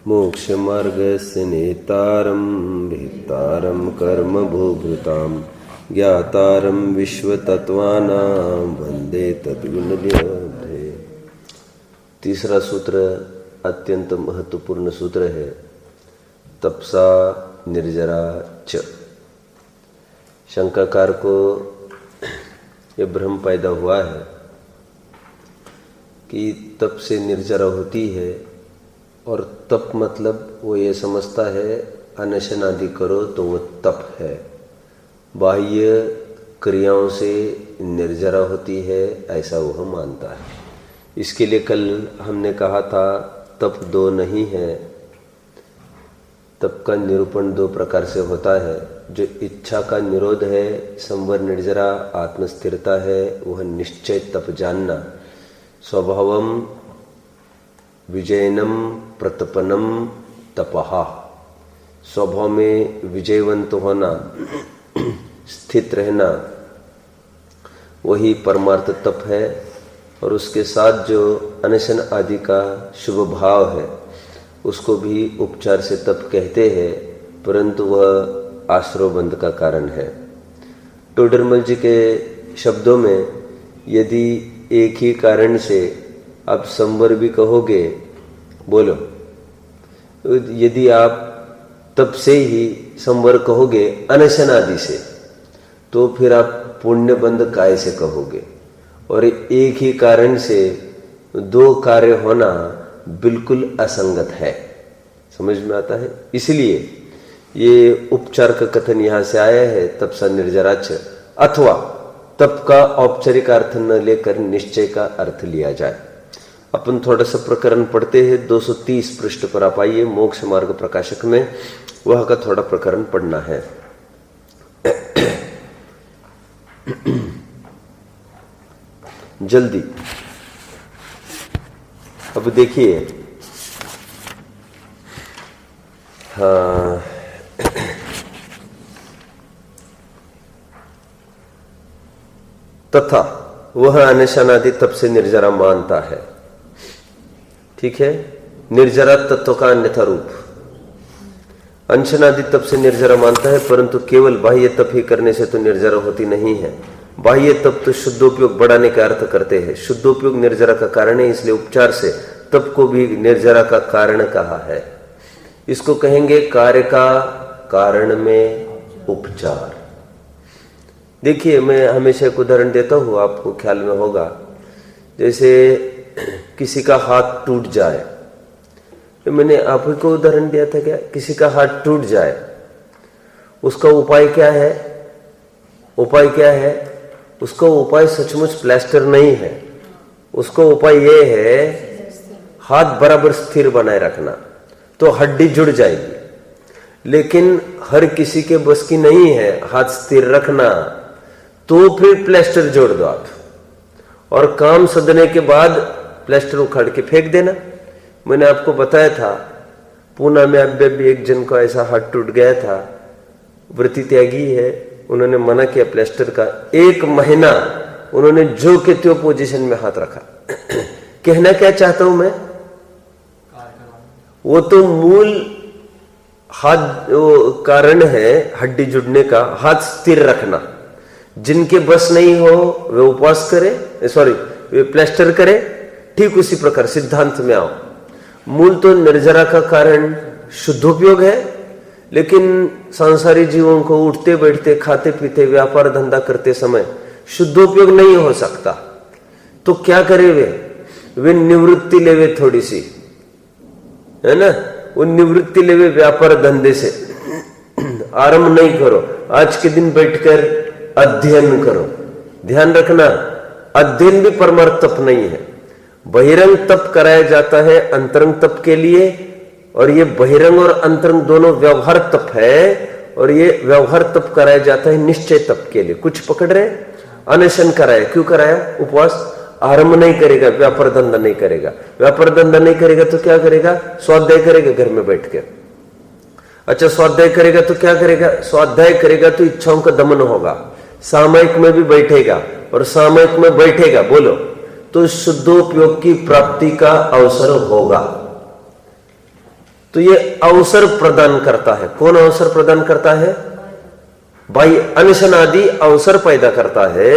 मोक्षमार्गस्य नेतारं भेत्तारं कर्मभूभृतां ज्ञातारं विश्वतत्त्वानां वन्दे तद्गुणनिधे। तीसरा सूत्र अत्यंत महत्वपूर्ण सूत्र है। तपसा निर्जरा च। शंकाकार को ये भ्रम पैदा हुआ है कि तप से निर्जरा होती है, और तप मतलब वो ये समझता है अनशन आदि करो तो वो तप है। बाह्य क्रियाओं से निर्जरा होती है, ऐसा वह मानता है। इसके लिए कल हमने कहा था तप दो नहीं है। तप का निरूपण दो प्रकार से होता है। जो इच्छा का निरोध है, संवर निर्जरा आत्मस्थिरता है, वह निश्चय तप जानना। स्वभावम विजयनम प्रतपनम तपहा। स्वभाव में विजयवंत होना, स्थित रहना, वही परमार्थ तप है। और उसके साथ जो अनशन आदि का शुभ भाव है, उसको भी उपचार से तप कहते हैं, परंतु वह आश्रवबंध का कारण है। टोडरमल जी के शब्दों में, यदि एक ही कारण से आप संवर भी कहोगे, बोलो, यदि आप तप से ही संवर कहोगे अनशन आदि से, तो फिर आप पुण्यबंध काय से कहोगे? और एक ही कारण से दो कार्य होना बिल्कुल असंगत है। समझ में आता है? इसलिए ये उपचार का कथन यहां से आया है, तपसा निर्जराच, अथवा तप का औपचारिक अर्थ न लेकर निश्चय का अर्थ लिया जाए। अपन थोड़ा सा प्रकरण पढ़ते हैं। 230 पृष्ठ पर आप आइए। मोक्ष मार्ग प्रकाशक में वह का थोड़ा प्रकरण पढ़ना है। जल्दी। अब देखिए, हाँ, तथा वह अनशन आदि तप से निर्जरा मानता है। ठीक है, निर्जरा तत्व का अन्यथा रूप। अनशन आदि तप से निर्जरा मानता है, परंतु केवल बाह्य तप ही करने से तो निर्जरा होती नहीं है। बाह्य तप तो शुद्धोपयोग बढ़ाने का अर्थ करते हैं। शुद्धोपयोग निर्जरा का कारण है, इसलिए उपचार से तप को भी निर्जरा का कारण कहा है। इसको कहेंगे कार्य का कारण में उपचार। देखिए, मैं हमेशा एक उदाहरण देता हूं, आपको ख्याल में होगा। जैसे किसी का हाथ टूट जाए, तो मैंने आप ही को उदाहरण दिया था क्या? किसी का हाथ टूट जाए, उसका उपाय क्या है? उपाय क्या है? उसका उपाय सचमुच प्लास्टर नहीं है। उसका उपाय यह है हाथ बराबर स्थिर बनाए रखना, तो हड्डी जुड़ जाएगी। लेकिन हर किसी के बस की नहीं है हाथ स्थिर रखना, तो फिर प्लास्टर जोड़ दो आप, और काम सदने के बाद प्लास्टर उखाड़ के फेंक देना। मैंने आपको बताया था, पूना में अब भी एक जन को ऐसा हाथ टूट गया था। व्रती त्यागी है, उन्होंने मना किया प्लास्टर का। 1 महीना उन्होंने जो के त्यो पोजीशन में हाथ रखा। कहना क्या चाहता हूं मैं, वो तो मूल हाथ वो कारण है हड्डी जुड़ने का, हाथ स्थिर रखना। जिनके बस नहीं हो वे उपवास करे, सॉरी वे प्लास्टर करे। ठीक उसी प्रकार सिद्धांत में आओ। मूल तो निर्जरा का कारण शुद्धोपयोग है, लेकिन सांसारिक जीवों को उठते बैठते खाते पीते व्यापार धंधा करते समय शुद्धोपयोग नहीं हो सकता। तो क्या करे वे निवृत्ति लेवे थोड़ी सी, है ना? वो निवृत्ति लेवे व्यापार धंधे से। आरंभ नहीं करो, आज के दिन बैठकर अध्ययन करो। ध्यान रखना, अध्ययन भी परमार्थ तप नहीं है। बहिरंग तप कराया जाता है अंतरंग तप के लिए, और ये बहिरंग और अंतरंग दोनों व्यवहार तप है, और ये व्यवहार तप कराया जाता है निश्चय तप के लिए। कुछ पकड़ रहे? अनशन कराया, क्यों कराया? उपवास। आरंभ नहीं करेगा, व्यापार धंधा नहीं करेगा। व्यापार धंधा नहीं करेगा तो क्या करेगा? स्वाध्याय करेगा घर में बैठ कर। अच्छा, स्वाध्याय करेगा तो क्या करेगा? स्वाध्याय करेगा तो इच्छाओं का दमन होगा। सामयिक में भी बैठेगा, और सामयिक में बैठेगा, बोलो, तो शुद्धोपयोग की प्राप्ति का अवसर होगा। तो ये अवसर प्रदान करता है। कौन अवसर प्रदान करता है? भाई अनशनादि अवसर पैदा करता है,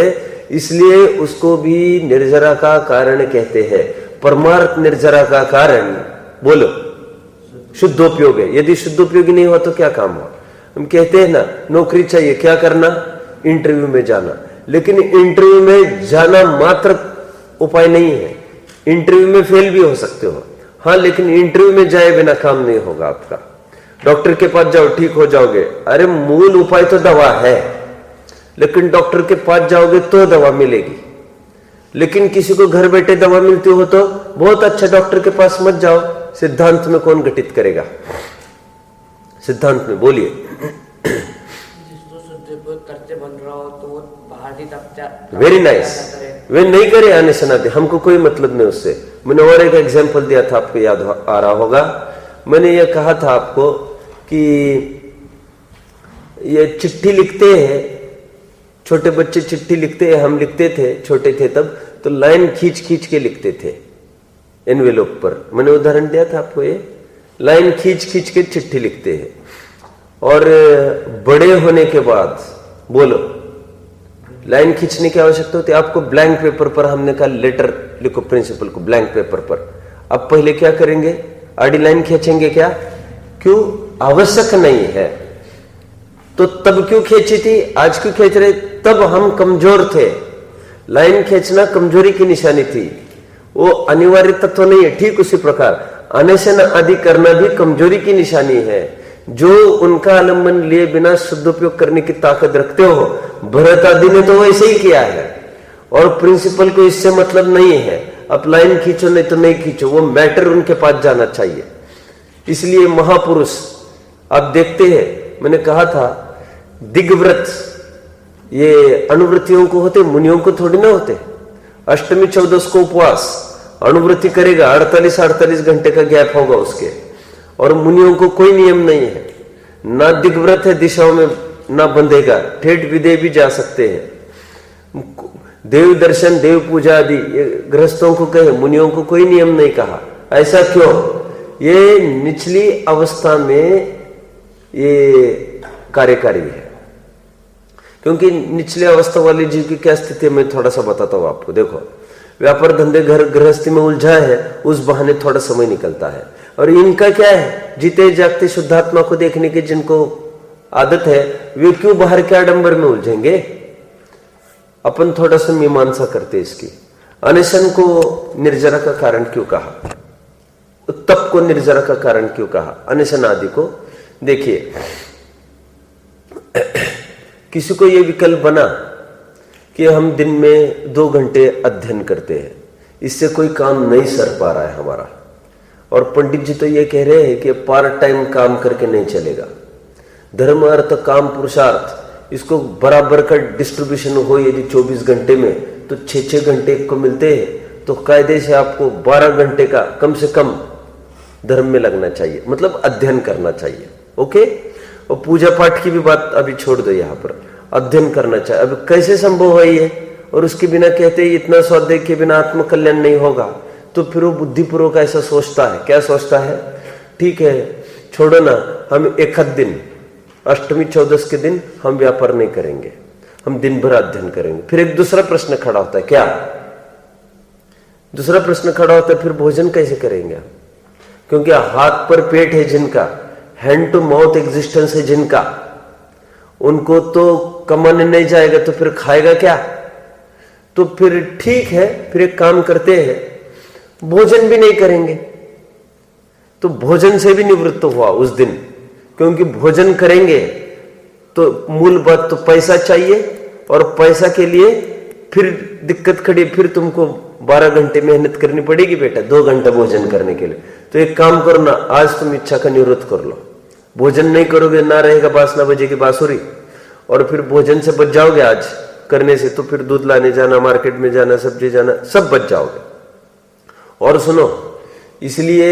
इसलिए उसको भी निर्जरा का कारण कहते हैं। परमार्थ निर्जरा का कारण बोलो शुद्धोपयोग है। यदि शुद्धोपयोगी नहीं हुआ तो क्या काम हुआ? हम कहते हैं ना, नौकरी चाहिए, क्या करना? इंटरव्यू में जाना। लेकिन इंटरव्यू में जाना मात्र उपाय नहीं है, इंटरव्यू में फेल भी हो सकते हो। हाँ, लेकिन इंटरव्यू में जाए बिना काम नहीं होगा आपका। डॉक्टर के पास जाओ, ठीक हो जाओगे। अरे मूल उपाय तो दवा है, लेकिन डॉक्टर के पास जाओगे तो दवा मिलेगी। लेकिन किसी को घर बैठे दवा मिलती हो तो बहुत अच्छा, डॉक्टर के पास मत जाओ। सिद्धांत में कौन घटित करेगा? सिद्धांत में बोलिए। करते बन रहा हो तो वो बाहर ही तब वेरी नाइस, वे नहीं करे आने सनाते, हमको कोई मतलब नहीं उससे। मैंने और एक एग्जांपल दिया था, आपको याद आ रहा होगा। मैंने ये कहा था आपको कि ये चिट्ठी लिखते हैं, छोटे बच्चे चिट्ठी लिखते हैं, हम लिखते थे छोटे थे तब, तो लाइन खींच खींच के लिखते थे एनवेलोप पर। मैंने उदाहरण दिया था आपको, ये लाइन खींच खींच के चिट्ठी लिखते हैं। और बड़े होने के बाद बोलो, लाइन खींचने की आवश्यकता होती है आपको। ब्लैंक पेपर पर हमने कहा लेटर लिखो प्रिंसिपल को, ब्लैंक पेपर पर। अब पहले क्या करेंगे? आड़ी लाइन खींचेंगे क्या? क्यों? आवश्यक नहीं है तो तब क्यों खींची थी, आज क्यों खींच रहे? तब हम कमजोर थे, लाइन खींचना कमजोरी की निशानी थी, वो अनिवार्य तत्व नहीं है। ठीक उसी प्रकार अनशन आदि करना भी कमजोरी की निशानी है। जो उनका आलम्बन लिए बिना शुद्धोपयोग करने की ताकत रखते हो, भरत आदि ने तो वैसे ही किया है। और प्रिंसिपल को इससे मतलब नहीं है, अब लाइन खींचो नहीं तो नहीं खींचो, वो मैटर उनके पास जाना चाहिए। इसलिए महापुरुष आप देखते हैं, मैंने कहा था दिग्व्रत ये अनुवृत्तियों को होते, मुनियों को थोड़ी ना होते। अष्टमी 14 को उपवास अनुवृत्ति करेगा, 48 घंटे का गैप होगा उसके। और मुनियों को कोई नियम नहीं है, ना दिग्व्रत है दिशाओं में ना बंधेगा, ठेठ विदेह भी जा सकते हैं। देव दर्शन देव पूजा आदि गृहस्थों को कहे, मुनियों को कोई नियम नहीं कहा। ऐसा क्यों? ये निचली अवस्था में ये कार्यकारी है। क्योंकि निचले अवस्था वाले जीव की क्या स्थिति है मैं थोड़ा सा बताता हूं आपको। देखो, व्यापार धंधे घर गृहस्थी में उलझा है, उस बहाने थोड़ा समय निकलता है। और इनका क्या है, जीते जागते शुद्धात्मा को देखने की जिनको आदत है, वे क्यों बाहर के आडंबर में उलझेंगे? अपन थोड़ा सा मीमांसा करते इसकी। अनशन को निर्जरा का कारण क्यों कहा, तप को निर्जरा का कारण क्यों कहा, अनशन आदि को? देखिए, किसी को यह विकल्प बना कि हम दिन में 2 घंटे अध्ययन करते हैं, इससे कोई काम नहीं सर पा रहा है हमारा। और पंडित जी तो ये कह रहे हैं कि पार्ट टाइम काम करके नहीं चलेगा। धर्म अर्थ काम पुरुषार्थ, इसको बराबर का डिस्ट्रीब्यूशन हो यदि 24 घंटे में, तो 6-6 घंटे को मिलते हैं, तो कायदे से आपको 12 घंटे का कम से कम धर्म में लगना चाहिए, मतलब अध्ययन करना चाहिए। ओके, और पूजा पाठ की भी बात अभी छोड़ दो, यहाँ पर अध्ययन करना चाहिए। अब कैसे संभव है ये? और उसके बिना कहते हैं इतना स्वाध्याय के बिना आत्मकल्याण नहीं होगा। तो फिर वो बुद्धिपूर्वक ऐसा सोचता है। क्या सोचता है? ठीक है, छोड़ो ना, हम एक दिन अष्टमी 14 के दिन हम व्यापार नहीं करेंगे, हम दिन भर अध्ययन करेंगे। फिर एक दूसरा प्रश्न खड़ा होता है, क्या दूसरा प्रश्न खड़ा होता है, फिर भोजन कैसे करेंगे? क्योंकि हाथ पर पेट है जिनका, हैंड टू माउथ एग्जिस्टेंस है जिनका, उनको तो कमाने नहीं जाएगा तो फिर खाएगा क्या? तो फिर ठीक है, फिर एक काम करते हैं, भोजन भी नहीं करेंगे। तो भोजन से भी निवृत्त हुआ उस दिन, क्योंकि भोजन करेंगे तो मूल बात तो पैसा चाहिए, और पैसा के लिए फिर दिक्कत खड़ी, फिर तुमको 12 घंटे मेहनत करनी पड़ेगी बेटा 2 घंटा भोजन करने के लिए। तो एक काम करो ना, आज तुम इच्छा का निवृत्त कर लो, भोजन नहीं करोगे ना रहेगा बासना बजेगी बांसुरी, और फिर भोजन से बच जाओगे आज करने से, तो फिर दूध लाने जाना, मार्केट में जाना, सब्जी जाना, सब बच जाओगे। और सुनो, इसलिए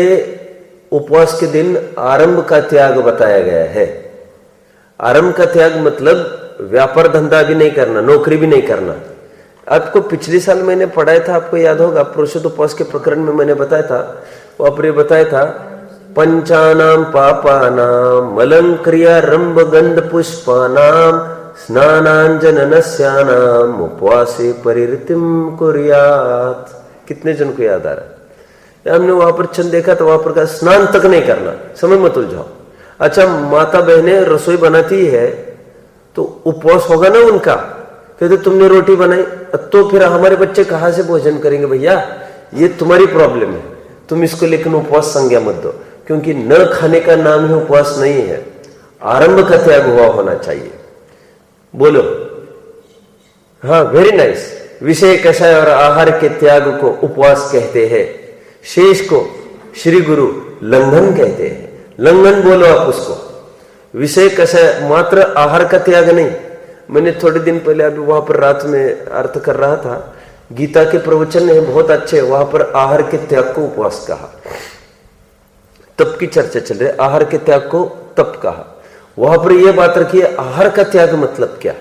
उपवास के दिन आरंभ का त्याग बताया गया है। आरंभ का त्याग मतलब व्यापार धंधा भी नहीं करना, नौकरी भी नहीं करना। आपको पिछले साल मैंने पढ़ाया था, आपको याद होगा, पुरुषोत्तम उपवास के प्रकरण में मैंने बताया था, वहां पर बताया था पंचानाम पापानाम मलं क्रियारंभ गंध पुष्पानाम स्नानांजननस्यानाम उपवासे परिरतिम कुर्यात्। कितने जन को याद आ रहा है? हमने वहां पर छंद देखा तो वहां पर का स्नान तक नहीं करना, समय मत उलझाओ। अच्छा, माता बहनें रसोई बनाती है तो उपवास होगा ना उनका, कहते तुमने रोटी बनाई तो फिर हमारे बच्चे कहां से भोजन करेंगे? भैया ये तुम्हारी प्रॉब्लम है, तुम इसको लेकिन उपवास संज्ञा मत दो, क्योंकि न खाने का नाम ही उपवास नहीं है, आरंभ का त्याग हुआ होना चाहिए। बोलो। हाँ, वेरी नाइस। विषय कषाय और आहार के त्याग को उपवास कहते हैं, शेष को श्री गुरु लंघन कहते हैं। लंघन बोलो आप उसको, विषय कषाय मात्र आहार का त्याग नहीं। मैंने थोड़े दिन पहले अभी वहां पर रात में अर्थ कर रहा था, गीता के प्रवचन है बहुत अच्छे, वहां पर आहार के त्याग को उपवास कहा। तप की चर्चा चल रही है, आहार के त्याग को तप कहा। वहां पर यह बात रखी है, आहार का त्याग मतलब क्या?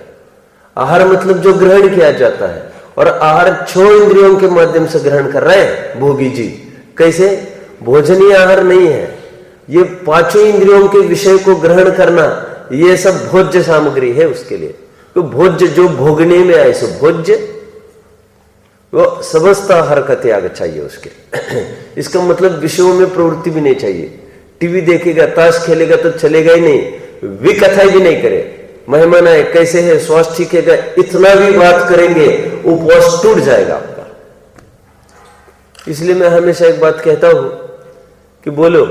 आहार मतलब जो ग्रहण किया जाता है, और आहार 6 इंद्रियों के माध्यम से ग्रहण कर रहे हैं भोगी जी। कैसे? भोजनीय आहार नहीं है ये, 5 इंद्रियों के विषय को ग्रहण करना, ये सब भोज्य सामग्री है उसके लिए। तो भोज्य जो भोगने में आए सो भोज्य, वो समस्त आहार का त्याग चाहिए उसके। इसका मतलब विषयों में प्रवृत्ति भी नहीं चाहिए। टीवी देखेगा, ताश खेलेगा तो चलेगा ही नहीं, विकथाई भी नहीं करे, मेहमान आए कैसे है, स्वास्थ्य ठीक है, इतना भी बात करेंगे उपवास टूट जाएगा आपका। इसलिए मैं हमेशा एक बात कहता हूं कि बोलो,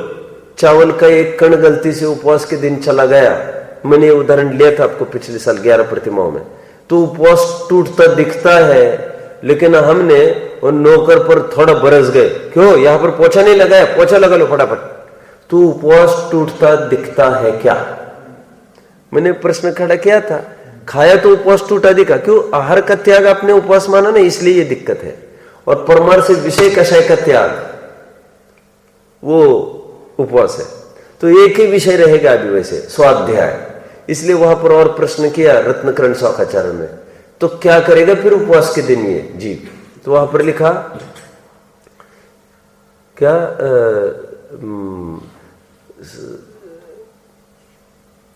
चावल का एक कण गलती से उपवास के दिन चला गया, मैंने उदाहरण लिया था आपको पिछले साल 11 प्रतिमाओं में, तो उपवास टूटता दिखता है, लेकिन हमने और नौकर पर थोड़ा बरस गए, क्यों? यहां पर पोछा नहीं लगाया, पोछा लगा लो फटाफट, तो उपवास टूटता दिखता है क्या? मैंने प्रश्न खड़ा किया था, खाया तो उपवास टूटा दिखा, क्यों? आहार का त्याग आपने उपवास माना ना, इसलिए ये दिक्कत है। और परमार्थ से विषय कषाय का त्याग वो उपवास है। तो एक ही विषय रहेगा अभी वैसे, स्वाध्याय, इसलिए वहां पर और प्रश्न किया रत्नकरण शौकाचार्य ने, तो क्या करेगा फिर उपवास के दिन ये जीव? तो वहां पर लिखा क्या,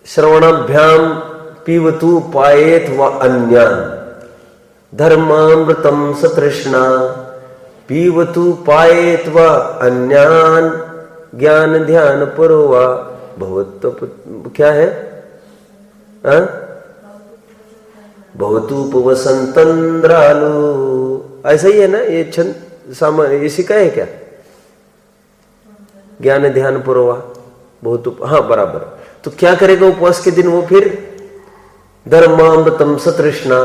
श्रवणाभ्याम पीवतु पायेत व अन्यान धर्मामृतम सतृष्णा पीवतु पायेत व अन्यान ज्ञान ध्यान परोवा भवत। क्या है? भवतुपवसंतंद्रालु, ऐसा ही है ना ये छंद सामान्य, इसी का है क्या? ज्ञान ध्यान परोवा बहुत, हाँ बराबर। तो क्या करेगा उपवास के दिन वो फिर? धर्मामृतम सतृष्णा,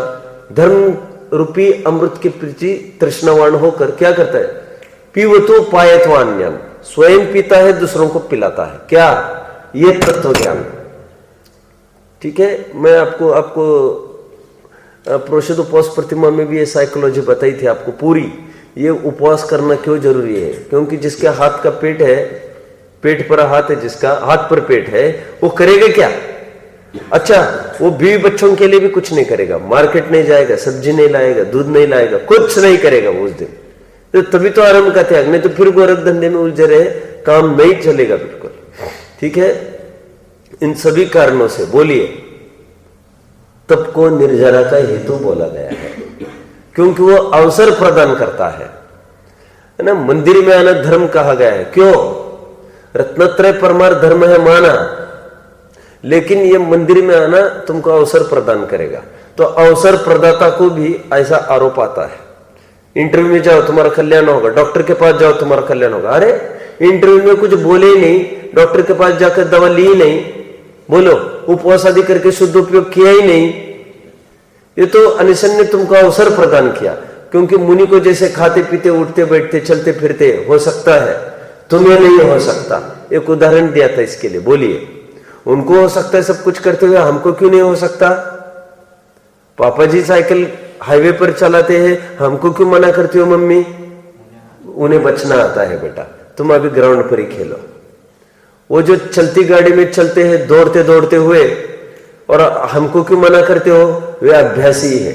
धर्म रूपी अमृत के प्रति तृष्णावान होकर क्या करता है? पीवतो पायतवान्यान, स्वयं पीता है, दूसरों को पिलाता है। क्या? ये तत्व ज्ञान। ठीक है, मैं आपको प्रोषद उपवास प्रतिमा में भी ये साइकोलॉजी बताई थी आपको पूरी। ये उपवास करना क्यों जरूरी है? क्योंकि जिसके हाथ का पेट है, पेट पर हाथ है, जिसका हाथ पर पेट है, वो करेगा क्या? अच्छा, वो बीवी बच्चों के लिए भी कुछ नहीं करेगा, मार्केट नहीं जाएगा, सब्जी नहीं लाएगा, दूध नहीं लाएगा, कुछ नहीं करेगा वो उस दिन। तो तभी तो आरंभ का त्याग, नहीं तो फिर गोरख धंधे में उलझे रहे, काम नहीं चलेगा बिल्कुल। ठीक है, इन सभी कारणों से बोलिए तप को निर्जरा का हेतु बोला गया है, क्योंकि वो अवसर प्रदान करता है ना। मंदिर में आना धर्म कहा गया है, क्यों? रत्नत्रय परमार्थ धर्म है माना, लेकिन ये मंदिर में आना तुमको अवसर प्रदान करेगा। तो अवसर प्रदाता को भी ऐसा आरोप आता है, इंटरव्यू में जाओ तुम्हारा कल्याण होगा, डॉक्टर के पास जाओ तुम्हारा कल्याण होगा। अरे इंटरव्यू में कुछ बोले ही नहीं, डॉक्टर के पास जाकर दवा ली ही नहीं, बोलो उपवास आदि करके शुद्ध उपयोग किया ही नहीं, ये तो अनिशन ने तुमको अवसर प्रदान किया। क्योंकि मुनि को जैसे खाते पीते उठते बैठते चलते फिरते हो सकता है, तुम्हें नहीं हो सकता। एक उदाहरण दिया था इसके लिए, बोलिए उनको हो सकता है सब कुछ करते हुए, हमको क्यों नहीं हो सकता? पापा जी साइकिल हाईवे पर चलाते हैं, हमको क्यों मना करती हो मम्मी? उन्हें बचना आता है बेटा, तुम अभी ग्राउंड पर ही खेलो। वो जो चलती गाड़ी में चलते हैं दौड़ते दौड़ते हुए, और हमको क्यों मना करते हो? वे अभ्यासी है।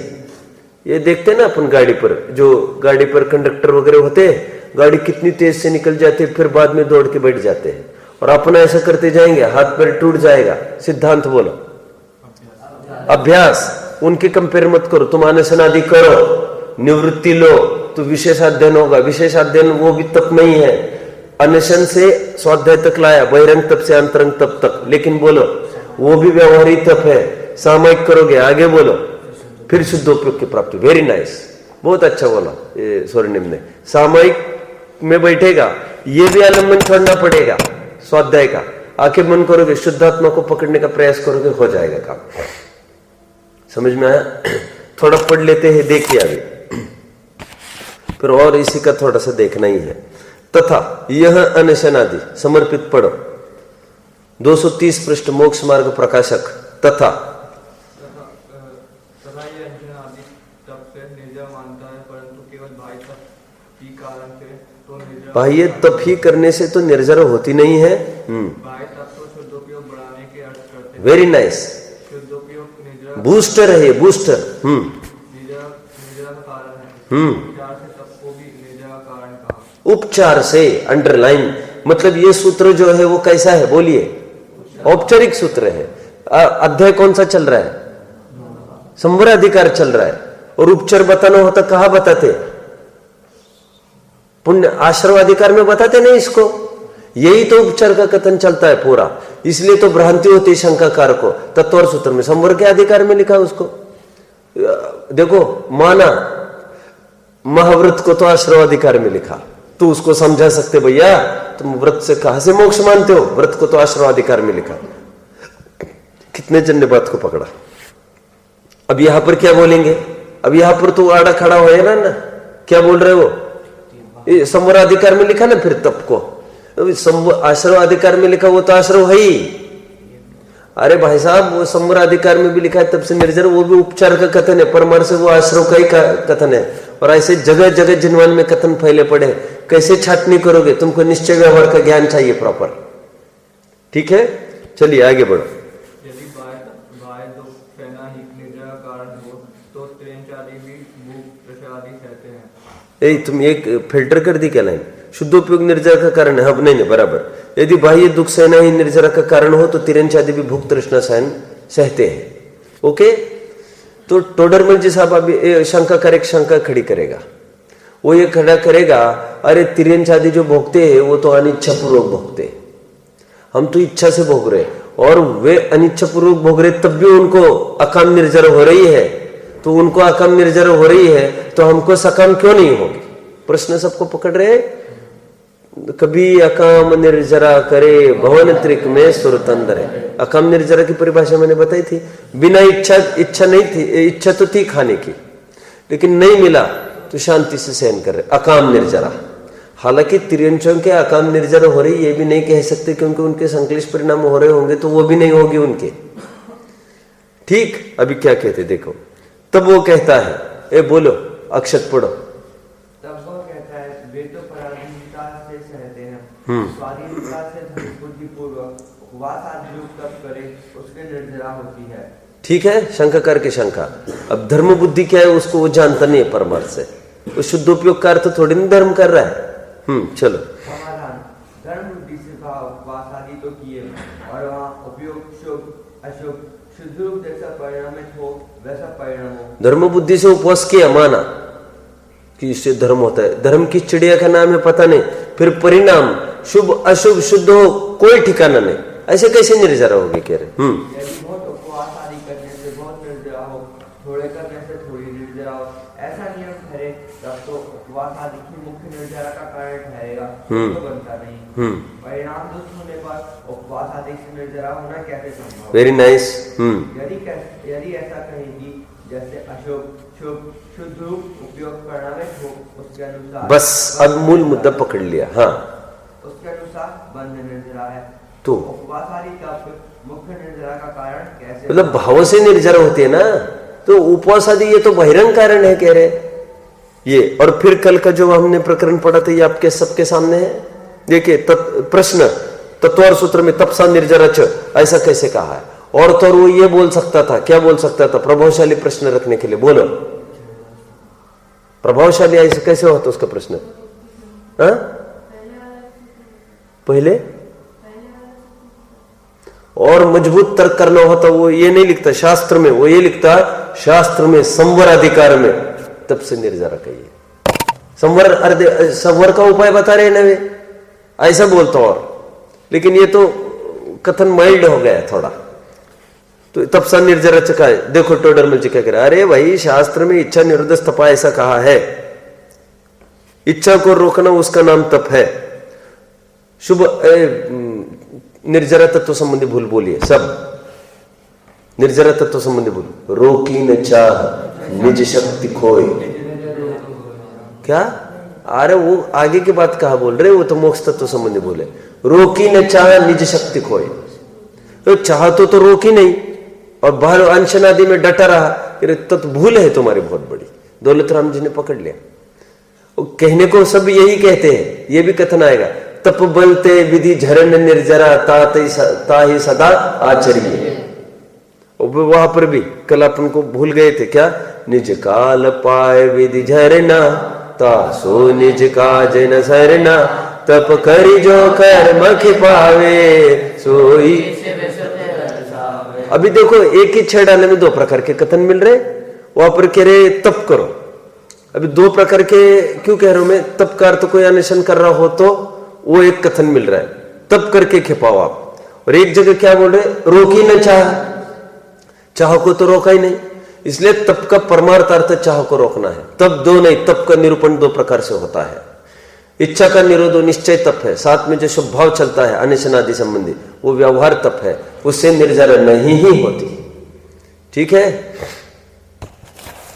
ये देखते ना अपन गाड़ी पर, जो गाड़ी पर कंडक्टर वगैरह होते हैं, गाड़ी कितनी तेज से निकल जाती है, फिर बाद में दौड़ के बैठ जाते हैं। और अपना ऐसा करते जाएंगे, हाथ पैर टूट जाएगा। सिद्धांत बोलो। अभ्यास। उनके कंपेयर मत करो। तुम अनशनादि करो, निवृत्ति लो तो विशेष अध्ययन होगा। विशेष अध्ययन वो भी तप नहीं है। अनशन से स्वाध्याय तक लाया, बहिरंग तप से अंतरंग तप तक, लेकिन बोलो वो भी व्यवहारिक तप है। सामयिक करोगे, आगे बोलो, फिर शुद्धोपयोग की प्राप्ति। वेरी नाइस, बहुत अच्छा बोला ये स्वर्णिम ने। सामयिक में बैठेगा, ये भी आलम्बन छोड़ना पड़ेगा स्वाध्याय का। आंखें बंद करोगे, शुद्धात्मा को पकड़ने का प्रयास करोगे, हो जाएगा काम। समझ में आया? थोड़ा पढ़ लेते हैं, देखिए अभी फिर और इसी का थोड़ा सा देखना ही है। तथा यह अनशनादि समर्पित पढ़ो 230 पृष्ठ, मोक्ष मार्ग प्रकाशक। तथा ये अनशनादि तप से निर्जर मानता है, परंतु केवल बाह्य तप ही कारण से तो निर्जर। बाह्य तप ही करने से तो निर्जर होती नहीं है। बाह्य तप तो शुद्धोपयोग बढ़ाने के अर्थ करते हैं। वेरी नाइस, शुद्धोपयोग निर्जर बूस्टर है ये, बूस्टर। निर्जर का कारण है। उपचार से तप को भी निर्जर का कारण कहा। उपचार से, अंडरलाइन, मतलब ये सूत्र जो है वो कैसा है बोलिए? औपचारिक सूत्र है। अध्याय कौन सा चल रहा है? संवराधिकार चल रहा है। और उपचार बताना होता कहा बताते? पुण्य आश्रवाधिकार में बताते नहीं इसको। यही तो उपचार का कथन चलता है पूरा। इसलिए तो भ्रांति होती है शंकाकार को। तत्वर सूत्र में संवर के अधिकार में लिखा उसको। देखो, माना महाव्रत को तो आश्रवाधिकार में लिखा, तो उसको समझा सकते भैया तुम व्रत से कहां से मोक्ष मानते हो? व्रत को तो आश्रवाधिकार में लिखा। कितने जन ने बात को पकड़ा? अब यहां पर क्या बोलेंगे? अब यहां पर तो आड़ा खड़ा हो ना, क्या बोल रहे हो? संवराधिकार में लिखा ना, फिर तप को आश्रव अधिकार में लिखा, वो तो आश्रव है ही। अरे भाई साहब, वो संवराधिकार में भी लिखा है तब से निर्जर, वो भी उपचार का कथन है। परमार्थ से वो आश्रव का ही कथन है। और ऐसे जगह जगह जिनवान में कथन फैले पड़े, कैसे छाटनी करोगे? तुमको निश्चय व्यवहार का ज्ञान चाहिए प्रॉपर। ठीक है, चलिए आगे बढ़ो। यदि बाह्य दुख सेना ही निर्जर का कारण हो तो त्रिंचादि भी भूख प्रसादी कहते हैं। तुम एक फिल्टर कर दी क्या लाइन? शुद्धोपयोग निर्जरा का कारण है। अब नहीं, बराबर। यदि बाह्य दुख सहना ही निर्जरा का कारण हो तो तिरंचादि भी भूख तृष्णा सहन सहते हैं। ओके, तो टोडरमल जी साहब अभी शंका कर, एक शंका खड़ी करेगा। वो ये खड़ा करेगा, अरे तिरंचादि जो भोगते हैं वो तो अनिच्छा पूर्वक भोगते, हम तो इच्छा से भोग रहे, और वे अनिच्छा पूर्वक भोग रहे तब भी उनको अकाम निर्जर हो रही है। तो उनको अकाम निर्जर हो रही है तो हमको सकाम क्यों नहीं होगी? प्रश्न सबको पकड़ रहे। कभी अकाम निर्जरा करे भवन त्रिक में सुरतंदर है। अकाम निर्जरा की परिभाषा मैंने बताई थी। बिना इच्छा नहीं थी, इच्छा तो थी खाने की, लेकिन नहीं मिला तो शांति से सहन कर रहे, अकाम निर्जरा। हालांकि तिरंचों के अकाम निर्जरा हो रही, ये भी नहीं कह सकते क्योंकि उनके संक्लिष्ट परिणाम हो रहे होंगे, तो वो भी नहीं होगी उनके। ठीक, अभी क्या कहते देखो। तब वो कहता है, ए बोलो, अक्षत पढ़ो। तब वो कहता है, वे तो पराधीनता से सहते हैं, स्वाधीनता से बुद्धिपूर्वक उपवास आदि योग तप करे उसके निर्जरा होती है। ठीक है, शंकाकार की शंका। अब धर्म बुद्धि क्या है उसको वो जानता नहीं है परमार्थ से। वो शुद्धोपयोग का अर्थ थोड़ी ना धर्म कर रहा है। चलो। समाधान, धर्म बुद्धि से भाव उपवास आदि तो किए, और वहाँ उपयोग शुभ अशुभ शुद्ध रूप जैसा परिणामित हो वैसा परिणाम हो। धर्म बुद्धि से उपवास किया, माना कि इससे धर्म होता है। धर्म की चिड़िया का नाम है पता नहीं, फिर परिणाम शुभ अशुभ शुद्ध हो कोई ठिकाना नहीं, ऐसे कैसे निर्जरा होगी? कह रहे यदि बहुत उपवास आदि करने से बहुत निर्जरा हो, थोड़े करने से थोड़ी निर्जरा हो, ऐसा नियम ठहरे तब तो उपवास आदि की मुख्य निर्जरा का कारण ठहरेगा, तो बनता नहीं। परिणाम दुष्ट होने पर उपवास आदि से निर्जरा होना कैसे संभव? Very nice. यदि ऐसा कहेगी जैसे अशुभ शुभ शुद्ध रूप उपयोग परिणामित हो, उसके अनुसार बस अब मूल मुद्दा पकड़ लिया। हाँ, उसके अनुसार बंध निर्जरा है, तो उपवास आदि तप मुख्य निर्जरा का कारण कैसे? मतलब भाव से निर्जरा होती है ना, तो उपवास आदि ये तो बहिरंग कारण है कह रहे ये। और फिर कल का जो हमने प्रकरण पढ़ा था ये आपके सबके सामने है। देखिए प्रश्न, तत्वर सूत्र में तपसा निर्जरा च, ऐसा कैसे कहा है? और तो वो ये बोल सकता था, क्या बोल सकता था? प्रभावशाली प्रश्न रखने के लिए बोलो, प्रभावशाली ऐसे कैसे होता उसका प्रश्न? पहले और मजबूत तर्क करना हो तो वो ये नहीं लिखता शास्त्र में, वो ये लिखता शास्त्र में संवर अधिकार में तप से निर्जरा कहिए। संवर का उपाय बता रहे ना वे, ऐसा बोलता और, लेकिन ये तो कथन माइल्ड हो गया थोड़ा। तो तप सा निर्जरा चका है। देखो टोडरमल जी क्या कह रहे, अरे भाई शास्त्र में इच्छा निरोध तपा ऐसा कहा है, इच्छा को रोकना उसका नाम तप है। शुभ निर्जरा तत्व संबंधी भूल बोलिए सब, निर्जरा तत्व संबंधी भूल। रोकी न चाह निज शक्ति खोए, क्या? अरे वो आगे की बात कहा बोल रहे, वो तो मोक्ष तत्व संबंधी बोले। रोकी न चाह निज शक्ति खोए, तो चाह तो रोकी नहीं और बाहर अनशन आदि में डटा रहा, तो भूल है तुम्हारी बहुत बड़ी। दौलत राम जी ने पकड़ लिया। कहने को सब यही कहते हैं, ये भी कथन आएगा, तप बलते विधि झरण निर्जरा ताहि सदा आचरिए। वहां पर भी कल अपन को भूल गए थे क्या, निज काल पाए विधि झरना तासो निज काज न सरना, तप करी जो कर्म पावे सोई। अभी देखो एक ही छह डाले में दो प्रकार के कथन मिल रहे, वहां पर कह रहे तप करो। अभी दो प्रकार के क्यों कह रहा हूं मैं, तप का अर्थ कोई अन्वेषण कर रहा हो तो वो एक कथन मिल रहा है, तप करके खिपाओ आप। और एक जगह क्या बोल रहे, रोकी न चाह को तो रोका ही नहीं, इसलिए तप का परमार्थ अर्थ चाह को रोकना है। तप दो नहीं, तप का निरूपण दो प्रकार से होता है। इच्छा का निरोध निश्चय तप है, साथ में जो शुभ भाव चलता है अन्वेषण आदि संबंधी वो व्यवहार तप है, उससे निर्जरा नहीं ही होती। ठीक है,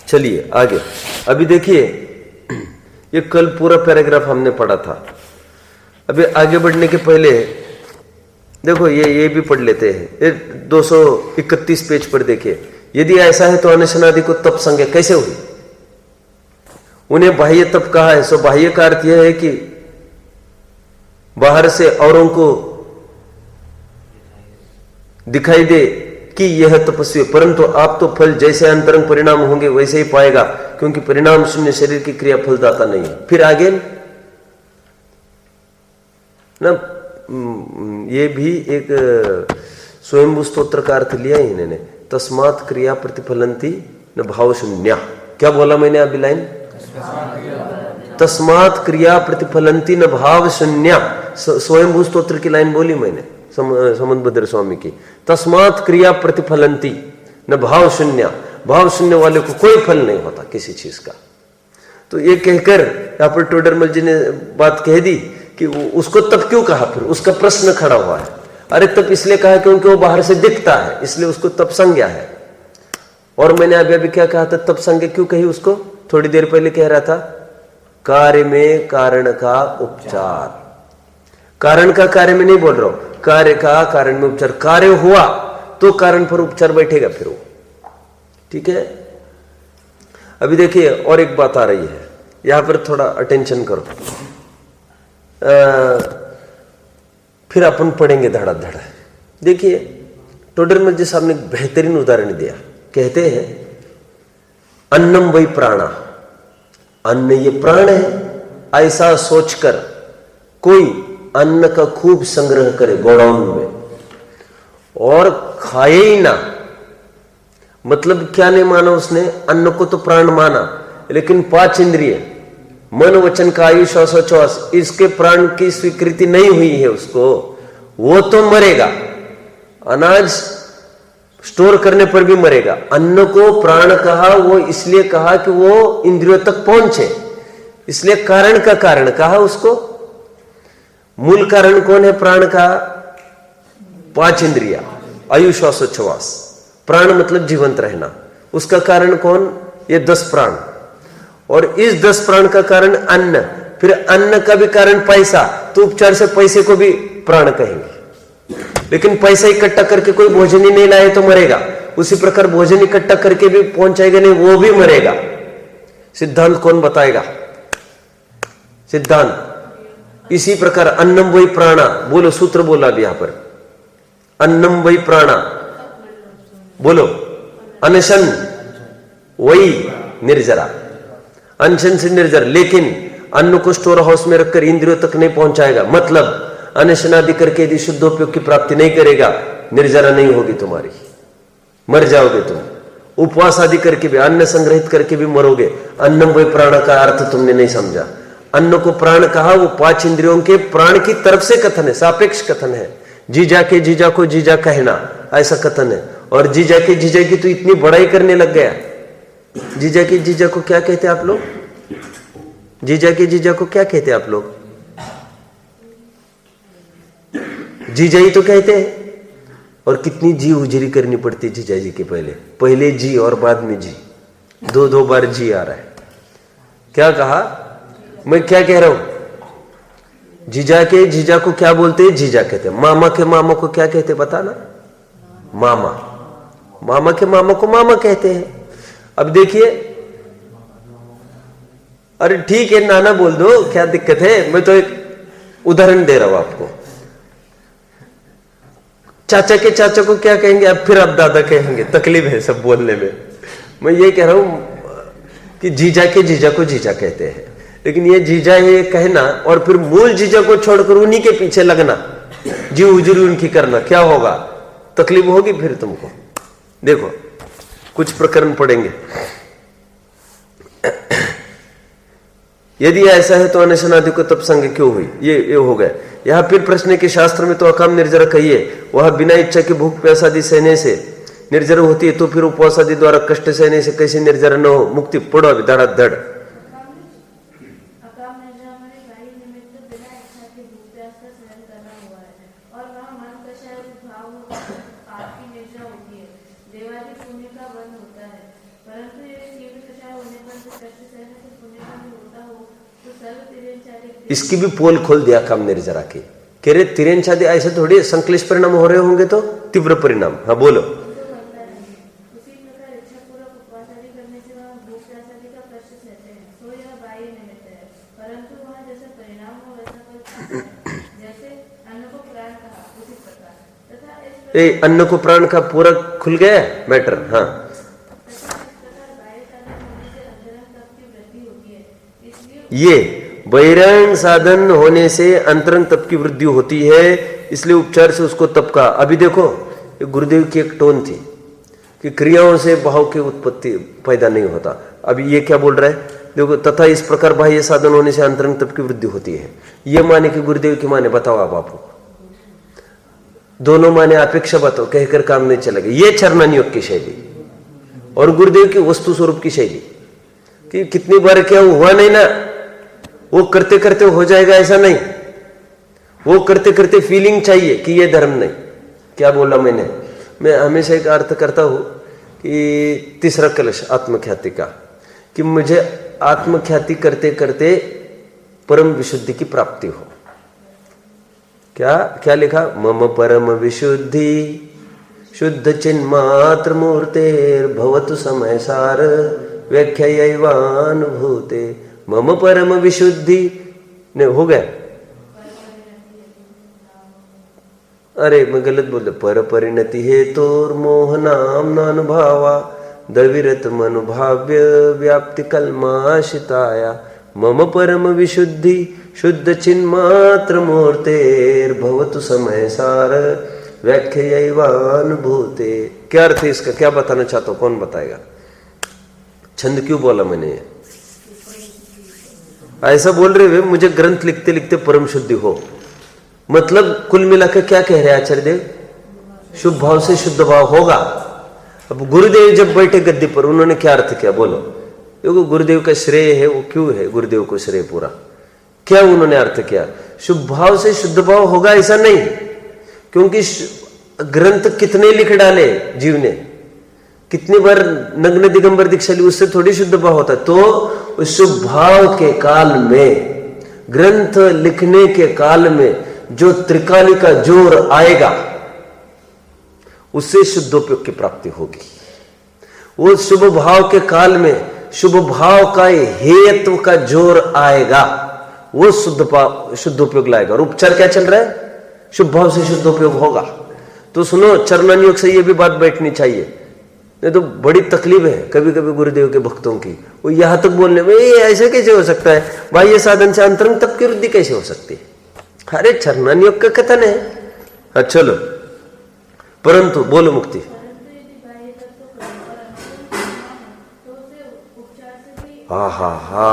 चलिए आगे। अभी देखिए ये कल पूरा पैराग्राफ हमने पढ़ा था। अभी आगे बढ़ने के पहले देखो ये भी पढ़ लेते हैं। ये 231 पेज पर देखिए, यदि ऐसा है तो अन्वेषण आदि को तप संज्ञा कैसे हुई? उन्हें बाह्य तप कहा है। सो बाह्य का अर्थ यह है कि बाहर से औरों को दिखाई दे कि यह तपस्वी, परंतु आप तो फल जैसे अंतरंग परिणाम होंगे वैसे ही पाएगा, क्योंकि परिणाम शून्य शरीर की क्रिया फलदाता नहीं है। फिर आगे ना ये भी एक स्वयंभू स्तोत्र का अर्थ लिया ही इन्होंने, तस्मात् क्रिया प्रतिफलंती न भाव शून्या। क्या बोला मैंने अभी लाइन, तस्मात् क्रिया प्रतिफलंती न भाव शून्या। स्वयंभू स्तोत्र की लाइन बोली मैंने समंतभद्र स्वामी की, तस्मात् क्रिया प्रतिफलंती न भाव शून्या। भाव शून्य वाले को कोई फल नहीं होता किसी चीज का। तो ये कहकर यहां पर टोडरमल जी ने बात कह दी कि उसको तप क्यों कहा। फिर उसका प्रश्न खड़ा हुआ है, अरे तप इसलिए कहा क्योंकि वो बाहर से दिखता है, इसलिए उसको तप संज्ञा है। और मैंने अभी क्या कहा था, तप संज्ञा क्यों कही उसको, थोड़ी देर पहले कह रहा था, कार्य में कारण का उपचार। कारण का कार्य में नहीं बोल रहा हूं, कार्य का कारण में उपचार। कार्य हुआ तो कारण पर उपचार बैठेगा फिर वो। ठीक है, अभी देखिए और एक बात आ रही है, यहां पर थोड़ा अटेंशन करो। फिर अपन पढ़ेंगे धड़ाधड़। देखिए टोडरमल जी साहब ने बेहतरीन उदाहरण दिया। कहते हैं अन्नम वही प्राणा, अन्न ये प्राण है। ऐसा सोचकर कोई अन्न का खूब संग्रह करे गोडाउन में और खाए ही ना, मतलब क्या नहीं माना उसने, अन्न को तो प्राण माना, लेकिन 5 इंद्रिय मन वचन का आयु श्वासोच्छ्वास इसके प्राण की स्वीकृति नहीं हुई है उसको, वो तो मरेगा। अनाज स्टोर करने पर भी मरेगा। अन्न को प्राण कहा, वो इसलिए कहा कि वो इंद्रियों तक पहुंचे, इसलिए कारण का कारण कहा उसको। मूल कारण कौन है प्राण का? 5 इंद्रिया, आयु श्वासोच्छ्वास। प्राण मतलब जीवंत रहना, उसका कारण कौन? ये 10 प्राण। और इस 10 प्राण का कारण अन्न, फिर अन्न का भी कारण पैसा, तो उपचार से पैसे को भी प्राण कहेंगे। लेकिन पैसा इकट्ठा करके कोई भोजन ही नहीं लाए तो मरेगा, उसी प्रकार भोजन इकट्ठा करके भी पहुंचाएगा नहीं, वो भी मरेगा। सिद्धांत कौन बताएगा? सिद्धांत। इसी प्रकार अन्नम वही प्राणा, बोलो सूत्र बोला अभी यहां पर, अन्नम वही प्राणा, बोलो अनशन वही निर्जरा, अनशन से निर्जर। लेकिन अन्न को स्टोर हाउस में रखकर इंद्रियों तक नहीं पहुंचाएगा, मतलब अनशन आदि करके यदि शुद्धोपयोग की प्राप्ति नहीं करेगा निर्जरा नहीं होगी तुम्हारी, मर जाओगे तुम। उपवास आदि करके भी, अन्न संग्रहित करके भी मरोगे। अन्नम वै प्राण का अर्थ तुमने नहीं समझा। अन्न को प्राण कहा, वो 5 इंद्रियों के प्राण की तरफ से कथन है, सापेक्ष कथन है। जीजा के जीजा को जीजा कहना, ऐसा कथन है। और जीजा के जीजा की तो इतनी बड़ाई करने लग गया। जीजा के जीजा को क्या कहते हैं आप लोग? जीजा के जीजा को क्या कहते हैं आप लोग? जीजा ही तो कहते हैं। और कितनी जी उजरी करनी पड़ती जीजा जी के पहले जी और बाद में जी, 2 बार जी आ रहा है। क्या कहा? मैं क्या कह रहा हूं? जीजा के जीजा को क्या बोलते हैं? जीजा कहते हैं। मामा के मामा को क्या कहते हैं बताना? मामा। मामा के मामा को मामा कहते हैं। अब देखिए, अरे ठीक है नाना बोल दो, क्या दिक्कत है? मैं तो एक उदाहरण दे रहा हूं आपको। चाचा के चाचा को क्या कहेंगे? अब फिर आप दादा कहेंगे, तकलीफ है सब बोलने में। मैं ये कह रहा हूं कि जीजा के जीजा को जीजा कहते हैं, लेकिन ये जीजा ये कहना और फिर मूल जीजा को छोड़कर उन्हीं के पीछे लगना, जी उजरी उनकी करना, क्या होगा? तकलीफ होगी फिर तुमको। देखो कुछ प्रकरण पढ़ेंगे। यदि ऐसा है तो अनशन आदि को तप संग क्यों हुई? ये हो गया। यहां फिर प्रश्न है कि शास्त्र में तो अकाम निर्जरा कहिए, वह बिना इच्छा के भूख प्यास आदि सहने से निर्जरा होती है, तो फिर उपवास आदि द्वारा कष्ट सहने से कैसे निर्जरा न हो? मुक्ति पढ़ो अभी धड़ाधड़। इसकी भी पोल खोल दिया काम निर्जरा की। कह रहे तिरेंचादि ऐसे थोड़ी संक्लेश परिणाम हो रहे होंगे तो तीव्र परिणाम। हाँ बोलो। अन्न को प्राण का पूरा खुल गया मैटर। हाँ ये बहिरंग साधन होने से अंतरंग तप की वृद्धि होती है, इसलिए उपचार से उसको तप का। अभी देखो गुरुदेव की एक टोन थी कि क्रियाओं से भाव की उत्पत्ति पैदा नहीं होता। अभी ये क्या बोल रहा है? देखो, तथा इस प्रकार बाह्य साधन होने से अंतरंग तप की वृद्धि होती है। ये माने कि गुरुदेव की माने? बताओ आप आपको। दोनों माने अपेक्षा बताओ, कहकर काम नहीं चलेगा। ये चरणान योग की शैली और गुरुदेव की वस्तु स्वरूप की शैली कि कितनी बार क्या हुआ नहीं ना, वो करते करते हो जाएगा ऐसा नहीं। वो करते करते फीलिंग चाहिए कि ये धर्म नहीं। क्या बोला मैंने? मैं हमेशा एक अर्थ करता हूं कि तीसरा कलश आत्मख्याति का, कि मुझे आत्मख्याति करते करते परम विशुद्धि की प्राप्ति हो। क्या क्या लिखा? मम परम विशुद्धि शुद्ध चिन्मात्र मूर्तेर भवतु समय सार व्याख्यायैवानुभूते। मम परम विशुद्धि ने हो गया। अरे मैं गलत बोल, पर परिणति हेतुर मोहनाम नानुभावा द्रविरत मनुभाव्य व्याप्ति कलमाशिताया। मम परम विशुद्धि शुद्ध चिन्मात्र मूर्तेर भवतु समय सार व्याख्यायैवानुभूते। क्या अर्थ है इसका? क्या बताना चाहता हूं? कौन बताएगा? छंद क्यों बोला मैंने? ऐसा बोल रहे हुए मुझे ग्रंथ लिखते लिखते परम शुद्धि हो, मतलब कुल मिलाकर क्या कह रहे हैं आचार्य देव? शुभ भाव से शुद्ध भाव होगा। अब गुरुदेव जब बैठे गद्दी पर, उन्होंने क्या अर्थ किया? बोलो। देखो गुरुदेव का श्रेय है, वो क्यों है गुरुदेव को श्रेय पूरा? क्या उन्होंने अर्थ किया? शुभ भाव से शुद्ध भाव होगा ऐसा नहीं, क्योंकि ग्रंथ कितने लिख डाले जीव ने, कितनी बार नग्न दिगंबर दीक्षा ली, उससे थोड़ी शुद्ध भाव होता है। तो उस शुभ भाव के काल में, ग्रंथ लिखने के काल में जो त्रिकाली का जोर आएगा, उससे शुद्धोपयोग की प्राप्ति होगी। वो शुभ भाव के काल में शुभ भाव का हेतु का जोर आएगा, वो शुद्धोपयोग लाएगा। और उपचार क्या चल रहा है? शुभ भाव से शुद्धोपयोग होगा। तो सुनो, चरणान योग से ये भी बात बैठनी चाहिए, नहीं तो बड़ी तकलीफ है कभी कभी गुरुदेव के भक्तों की। वो यहां तक बोलने में ये ऐसे कैसे हो सकता है? बाह्य साधन से अंतरंग तप की वृद्धि कैसे हो सकती है? अरे चरणान योग का कथन है। चलो परंतु बोलो मुक्ति, हा हा हा,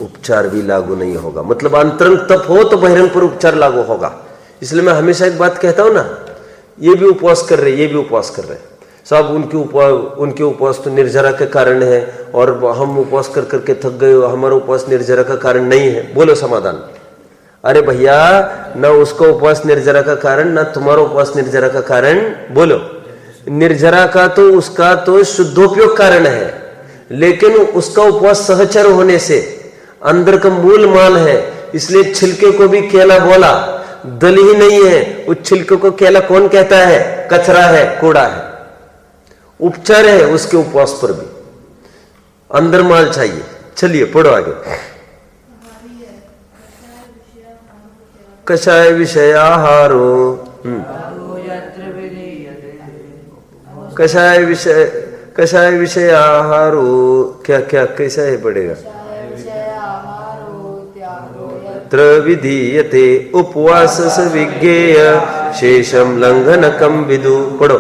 उपचार भी लागू नहीं होगा। मतलब अंतरंग तप हो तो बहिरंग पर उपचार लागू होगा। इसलिए मैं हमेशा एक बात कहता हूं ना, ये भी उपवास कर रहे, ये भी उपवास कर रहे, सब उनके उपवास तो निर्जरा के कारण है, और हम उपवास कर करके थक गए, हमारा उपवास निर्जरा का कारण नहीं है। बोलो समाधान। अरे भैया, ना उसका उपवास निर्जरा का कारण, ना तुम्हारा उपवास निर्जरा का कारण। बोलो, निर्जरा का तो उसका तो शुद्धोपयोग कारण है, लेकिन उसका उपवास सहचर होने से अंदर का मूल माल है, इसलिए छिलके को भी केला बोला, दल ही नहीं है। उस छिलके को केला कौन कहता है? कचरा है, कूड़ा है। उपचार है उसके उपवास पर भी, अंदर माल चाहिए। चलिए पढ़ो आगे। कषाय विषय आहारो, कषाय विषय आहारो, क्या क्या कैसा है पड़ेगा? विधीयते उपवास विज्ञेय शेषम लंघनकम विदु। पढ़ो।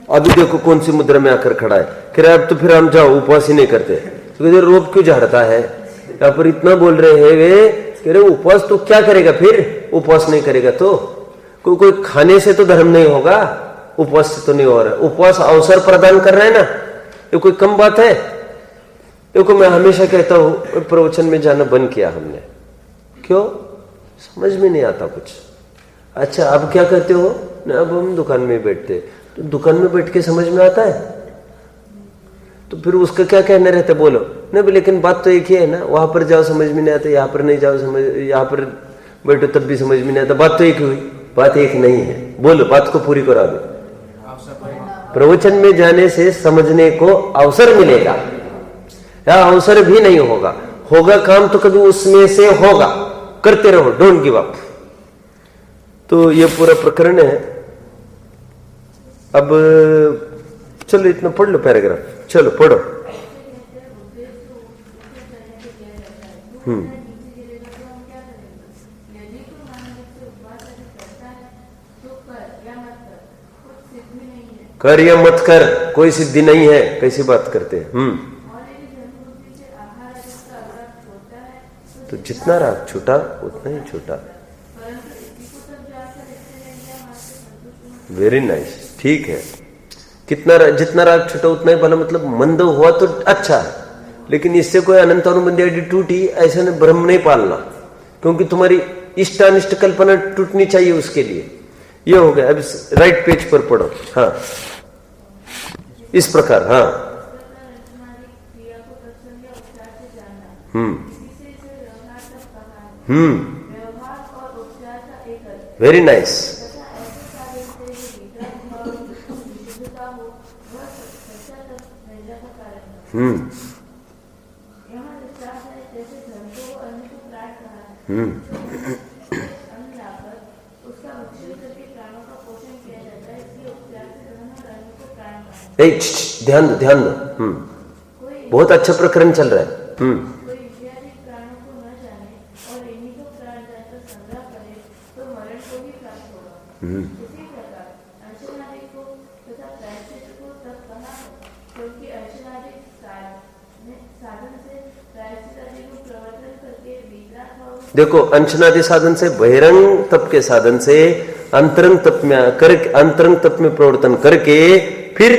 अभी देखो कौन सी मुद्रा में आकर खड़ा है, कह रहा है अब तो फिर हम जाओ उपवास ही नहीं करते। तो कहते रोब क्यों झाड़ता है? यहाँ पर इतना बोल रहे हैं वे, कह रहे उपवास तो क्या करेगा फिर? उपवास नहीं करेगा तो कोई खाने से तो धर्म नहीं होगा, उपवास से तो नहीं हो रहा। उपवास अवसर प्रदान कर रहा है ना, ये कोई कम बात है? देखो मैं हमेशा कहता हूं, प्रवचन में जाना बंद किया हमने। क्यों? समझ में नहीं आता कुछ। अच्छा अब क्या कहते हो ना, अब हम दुकान में बैठते, तो दुकान में बैठ के समझ में आता है, तो फिर उसका क्या कहना रहता? बोलो नहीं, लेकिन बात तो एक ही है ना, वहां पर जाओ समझ में नहीं आता, यहाँ पर नहीं जाओ समझ, यहाँ पर बैठो तब भी समझ में नहीं आता। बात तो एक हुई, बात एक नहीं है। बोलो, बात को पूरी करा दो। प्रवचन में जाने से समझने को अवसर मिलेगा, या अवसर भी नहीं होगा, होगा काम तो कभी उसमें से होगा। करते रहो, डोंट गिव अप। तो ये पूरा प्रकरण है। अब चलो इतना पढ़ लो पैराग्राफ, चलो पढ़ो। कर या मत कर, कोई सिद्धि नहीं है। कैसी बात करते हैं? तो जितना राग छूटा उतना ही छूटा। वेरी नाइस, ठीक है। जितना राग छूटा उतना ही भला, मतलब मंद हुआ तो अच्छा है, लेकिन इससे कोई अनंत अनुबंधी आदि टूटी ऐसे भ्रम नहीं पालना, क्योंकि तुम्हारी इष्ट अनिष्ट कल्पना टूटनी चाहिए उसके लिए। ये हो गया। अब राइट पेज पर पढ़ो। हाँ, इस प्रकार। हाँ, वेरी नाइस। ध्यान दो, ध्यान दो। बहुत अच्छा प्रकरण चल रहा है। देखो, अंशनादि साधन से, बहिरंग तप के साधन से अंतरंग तप में करके, अंतरंग तप में प्रवर्तन करके फिर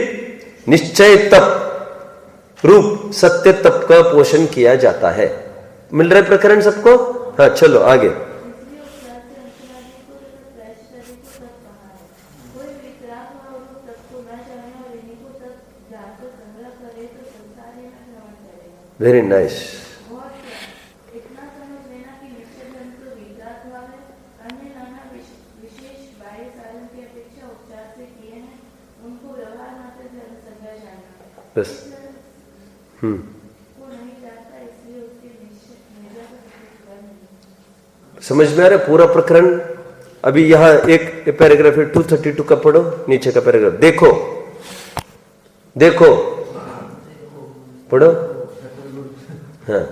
निश्चय तप रूप सत्य तप का पोषण किया जाता है। मिल रहा है प्रकरण सबको? हाँ, चलो आगे। Very nice. बस। समझ में आ रहा है पूरा प्रकरण? अभी यहां एक पैराग्राफ 232 का पढ़ो, नीचे का पैराग्राफ देखो, देखो, पढ़ो। हाँ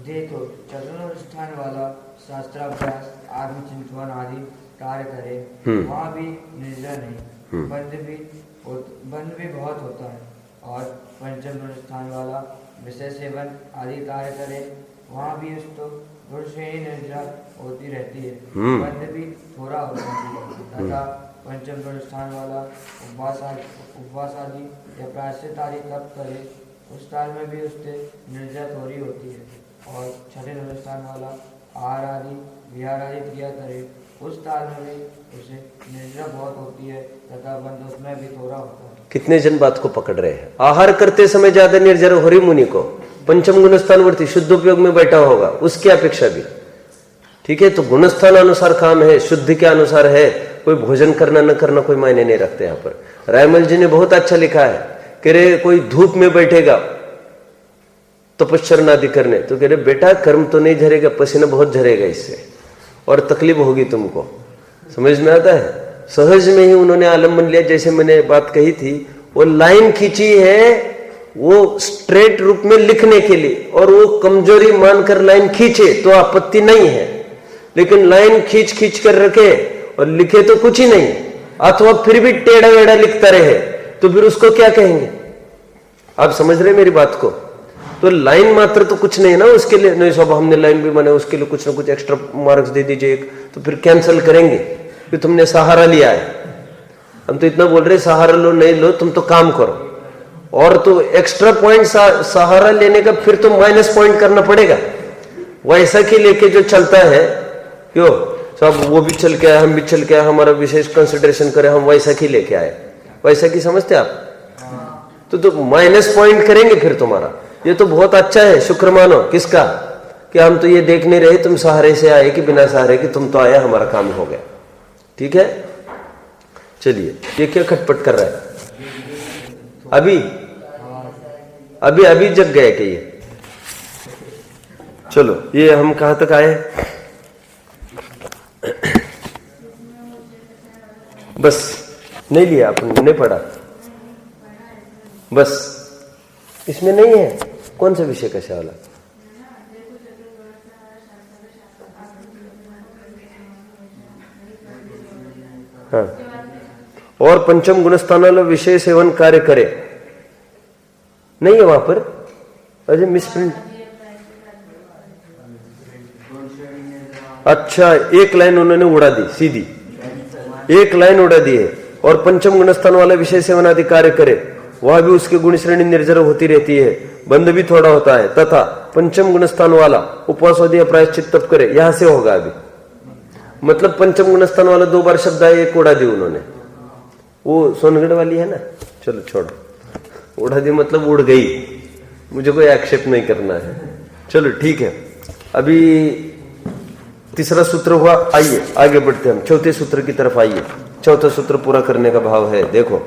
देखो चतुर्नुष्ठान वाला शास्त्राभ्यास आत्मचिंतन आदि कार्य करे, वहाँ भी निर्जरा नहीं, बंध भी बहुत होता है। और पंचम अनुष्ठान वाला विषय सेवन आदि कार्य करे, वहाँ भी उसको गुण श्रेणी निर्जरा होती रहती है, बंध भी थोड़ा होता है। तथा पंचम अनुष्ठान वाला उपवास आदि या प्रायश्चित आदि तप करे, उस काल में भी उससे निर्जरा थोड़ी होती है। और छठे अनुष्ठान वाला आहार आदि विहार आदि क्रिया करे, उस काल में भी उसे निर्जरा बहुत होती है तथा बंध उसमें भी थोड़ा होता है। कितने जन बात को पकड़ रहे हैं? आहार करते समय ज्यादा निर्जरा हो रही मुनि को, पंचम गुणस्थान वर्ती शुद्ध उपयोग में बैठा होगा, उसकी अपेक्षा भी ठीक है। तो गुणस्थान अनुसार काम है, शुद्ध के अनुसार है, कोई भोजन करना न करना कोई मायने नहीं रखते। यहाँ पर रायमल जी ने बहुत अच्छा लिखा है कि रे कोई धूप में बैठेगा तपस्या आदि करने, तो कह रहे बेटा कर्म तो नहीं झरेगा, पसीना बहुत झरेगा इससे और तकलीफ होगी तुमको। समझ में आता है? सहज में ही उन्होंने आलम्बन लिया, जैसे मैंने बात कही थी, वो लाइन खींची है वो स्ट्रेट रूप में लिखने के लिए, और वो कमजोरी मानकर लाइन खींचे तो आपत्ति नहीं है, लेकिन लाइन खींच खींच कर रखे और लिखे तो कुछ ही नहीं, अथवा फिर भी टेढ़ा वेढ़ा लिखता रहे, तो फिर उसको क्या कहेंगे? आप समझ रहे मेरी बात को? तो लाइन मात्र तो कुछ नहीं ना, उसके लिए नहीं साहब हमने लाइन भी माने, उसके लिए कुछ ना कुछ एक्स्ट्रा मार्क्स दे दीजिए एक, तो फिर कैंसिल करेंगे कि तुमने सहारा लिया है। हम तो इतना बोल रहे सहारा लो नहीं लो, तुम तो काम करो, और तो एक्स्ट्रा पॉइंट सहारा लेने का फिर तो माइनस पॉइंट करना पड़ेगा। वैसा की लेके जो चलता है क्यों सब, वो भी चल के आए हम भी चल के आए, हमारा विशेष कंसिडरेशन करे, हम वैसा की लेके आए, वैसा की समझते आप? तो माइनस पॉइंट करेंगे फिर तुम्हारा। ये तो बहुत अच्छा है, शुक्र मानो किसका कि हम तो ये देख नहीं रहे तुम सहारे से आए कि बिना सहारे कि तुम तो आया, हमारा काम हो गया। ठीक है, चलिए ये क्या खटपट कर रहा है? अभी जग गए कि ये? चलो ये हम कहां तक आए? बस नहीं लिया आपने, नहीं पढ़ा, बस इसमें नहीं है। कौन सा विषय कैसे वाला? हाँ, और पंचम गुणस्थान विषय सेवन कार्य करे, नहीं है वहां पर, अरे मिसप्रिंट। अच्छा, एक लाइन उन्होंने उड़ा दी, सीधी एक लाइन उड़ा दी है। और पंचम गुणस्थान वाला विषय सेवन आदि कार्य करे, वह भी उसके गुण श्रेणी निर्जर होती रहती है, बंध भी थोड़ा होता है। तथा पंचम गुणस्थान वाला उपवास आदि प्रायश्चित तप करे, यहां से होगा अभी। मतलब पंचम गुणस्थान वाला 2 बार शब्द आए, एक उड़ा दी उन्होंने, वो सोनगढ़ वाली है ना, चलो छोड़ो, उड़ा दी मतलब उड़ गई, मुझे कोई आक्षेप नहीं करना है। चलो ठीक है, अभी तीसरा सूत्र हुआ, आइए आगे बढ़ते हैं हम चौथे सूत्र की तरफ। आइए, चौथा सूत्र पूरा करने का भाव है। देखो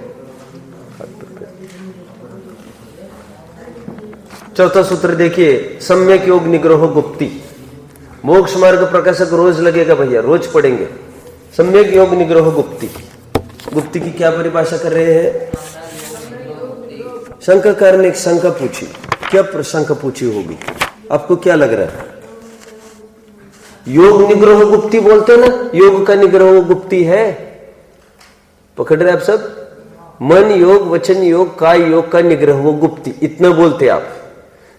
चौथा सूत्र देखिए, सम्यक योग निग्रह गुप्ति। मोक्ष मार्ग प्रकाशक रोज लगेगा भैया, रोज पढ़ेंगे। सम्यक योग निग्रह गुप्ति, गुप्ति की क्या परिभाषा कर रहे हैं? शंकाकार ने एक शंका पूछी, क्या शंका पूछी होगी? आपको क्या लग रहा है? योग निग्रह गुप्ति बोलते ना, योग का निग्रह गुप्ति है, पकड़ रहे आप सब? मन योग, वचन योग, काय योग का निग्रह गुप्ति, इतना बोलते आप।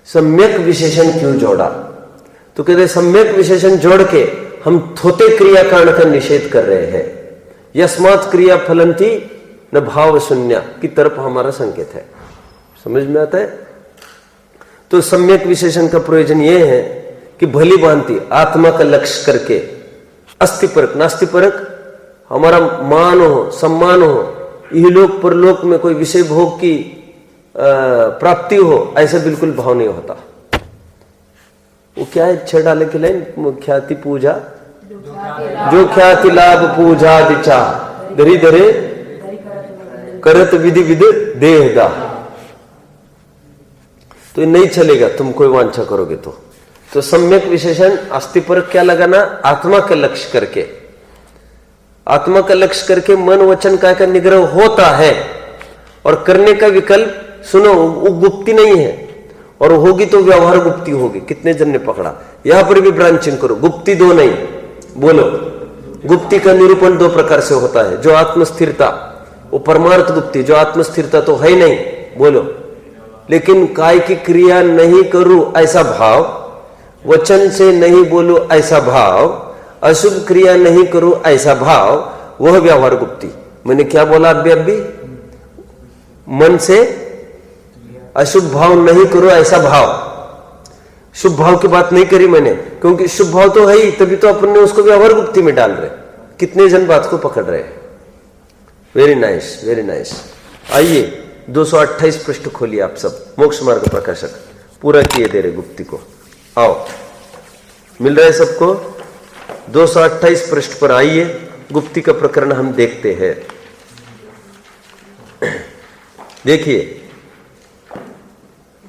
सम्यक विशेषण क्यों जोड़ा? तो कहते सम्यक विशेषण जोड़ के हम थोते क्रिया कांड का निषेध कर रहे हैं। यस्मात् क्रिया फलंती न भाव शून्य की तरफ हमारा संकेत है। समझ में आता है? तो सम्यक विशेषण का प्रयोजन यह है कि भली भांति आत्मा का लक्ष्य करके अस्थिपरक नास्तिपरक हमारा मान हो, सम्मान हो, इहलोक परलोक में कोई विषय भोग की प्राप्ति हो, ऐसा बिल्कुल भाव नहीं होता। वो क्या है 6 डाले के लाइन, ख्याति पूजा जो ख्याति लाभ पूजा दिचा धरी धरे करत विधि विध देहदा। तो नहीं चलेगा, तुम कोई वांछा करोगे तो सम्यक विशेषण अस्थि पर क्या लगाना? आत्मा का लक्ष्य करके, आत्मा का लक्ष्य करके मन वचन काय का निग्रह होता है। और करने का विकल्प सुनो, वो गुप्ति नहीं है, और होगी तो व्यवहार गुप्ती होगी। कितने जन ने पकड़ा? यहां पर भी ब्रांचिंग करो, गुप्ती दो नहीं, बोलो। गुप्ती का निरूपण दो प्रकार से होता है, जो आत्मस्थिरता, वो परमार्थ गुप्ती, जो आत्मस्थिरता तो है नहीं, बोलो। लेकिन काय की क्रिया नहीं करूं ऐसा भाव, वचन से नहीं बोलूं ऐसा भाव, अशुभ क्रिया नहीं करूं ऐसा भाव, वह व्यवहार गुप्ती। मैंने क्या बोला अभी? मन से अशुभ भाव नहीं करो ऐसा भाव, शुभ भाव की बात नहीं करी मैंने, क्योंकि शुभ भाव तो है ही, तभी तो अपन ने उसको व्यवहार गुप्ती में डाल रहे। कितने जन बात को पकड़ रहे हैं? Very nice, very nice. आइए 228 पृष्ठ खोलिए आप सब, मोक्ष मार्ग प्रकाशक पूरा किए दे रहे गुप्ती को। आओ, मिल रहा है सबको? 228 पृष्ठ पर आइए, गुप्ती का प्रकरण हम देखते हैं। देखिए,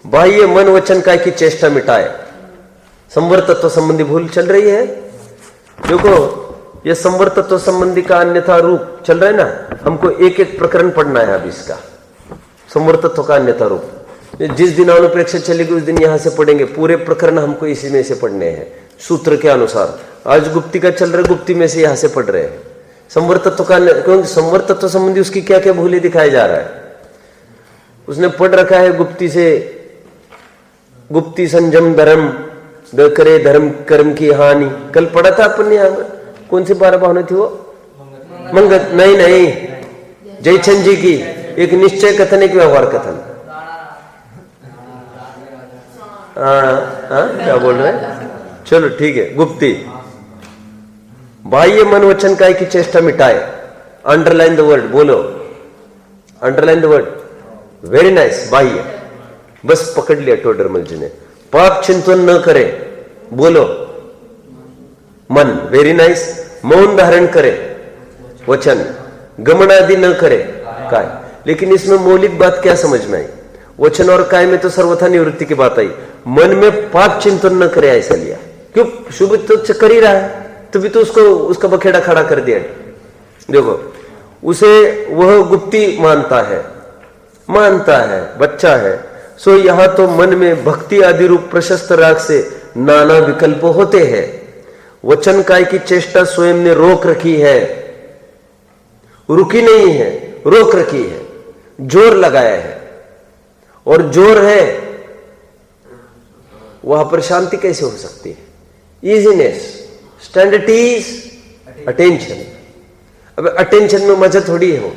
बाह्य मन वचन काय की चेष्टा मिटाए, संवर तत्व संबंधी भूल चल रही है। देखो, ये संवर तत्व संबंधी का अन्यथा रूप चल रहा है ना, हमको एक एक प्रकरण पढ़ना है। अब इसका संवर तत्व का अन्यथा रूप जिस दिन अनुप्रेक्षा चलेगी उस दिन यहां से पढ़ेंगे। पूरे प्रकरण हमको इसी में से पढ़ने हैं सूत्र के अनुसार। आज गुप्ती का चल रहा है, गुप्ती में से यहां से पढ़ रहे हैं संवर तत्व का, क्योंकि संवर तत्व संबंधी उसकी क्या क्या भूलें दिखाया जा रहा है। उसने पढ़ रखा है गुप्ती से, गुप्ती संयम धर्म न करे धर्म कर्म की हानि। कल पढ़ा था अपन ने, यहां कौन सी 12 भावना थी वो? मंगत नहीं, जयचंद जी की एक निश्चय कथन, एक व्यवहार कथन। क्या बोल रहे हैं? चलो ठीक है। गुप्ती, बाह्य मन वचन काय की चेष्टा मिटाए। अंडरलाइन द वर्ड, बोलो, underline the word. Very nice. बाह्य, बस पकड़ लिया टोडरमल जी ने। पाप चिंतन न करे, बोलो, मन। Very nice. मौन धारण करे, वचन। गमन आदि न करे, काय। लेकिन इसमें मौलिक बात क्या समझ में आई? वचन और काय में तो सर्वथा निवृत्ति की बात आई, मन में पाप चिंतन न करे ऐसा लिया। क्यों? शुभ तो कर ही रहा है, तभी तो उसको उसका बखेड़ा खड़ा कर दिया। देखो, उसे वह गुप्ती मानता है, बच्चा है। सो यहां तो मन में भक्ति आदि रूप प्रशस्त राग से नाना विकल्प होते हैं। वचन काय की चेष्टा स्वयं ने रोक रखी है, रुकी नहीं है, रोक रखी है, जोर लगाया है। और जोर है, वहां पर शांति कैसे हो सकती है? इजीनेस, स्टैंडर्डीज, अटेंशन। अब अटेंशन में मजा थोड़ी है,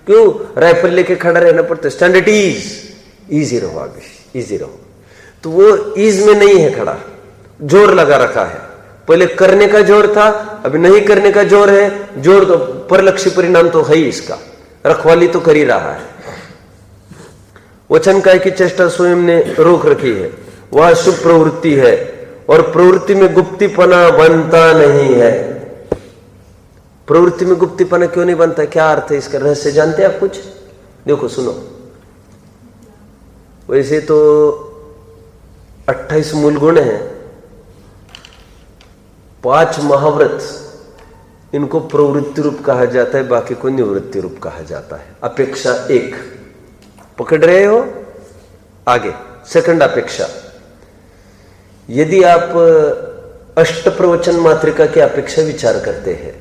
क्यों? राइफल लेके खड़ा रहना पड़ता है। स्टैंडर्डीज, इजी रहो, आगे इजी रहो। तो वो ईज में नहीं है खड़ा, जोर लगा रखा है। पहले करने का जोर था, अभी नहीं करने का जोर है। जोर तो परलक्ष्य परिणाम तो है ही इसका, रखवाली तो कर ही रहा है। वचन काय की चेष्टा स्वयं ने रोक रखी है, वह शुभ प्रवृत्ति है और प्रवृत्ति में गुप्तीपना बनता नहीं है। प्रवृत्ति में गुप्तीपना क्यों नहीं बनता? क्या अर्थ है इसका? रहस्य जानते हैं आप कुछ? देखो, सुनो। वैसे तो 28 मूल गुण हैं, 5 महाव्रत, इनको प्रवृत्ति रूप कहा जाता है, बाकी को निवृत्ति रूप कहा जाता है। अपेक्षा 1 पकड़ रहे हो? आगे सेकंड अपेक्षा। यदि आप अष्ट प्रवचन मात्रिका की अपेक्षा विचार करते हैं,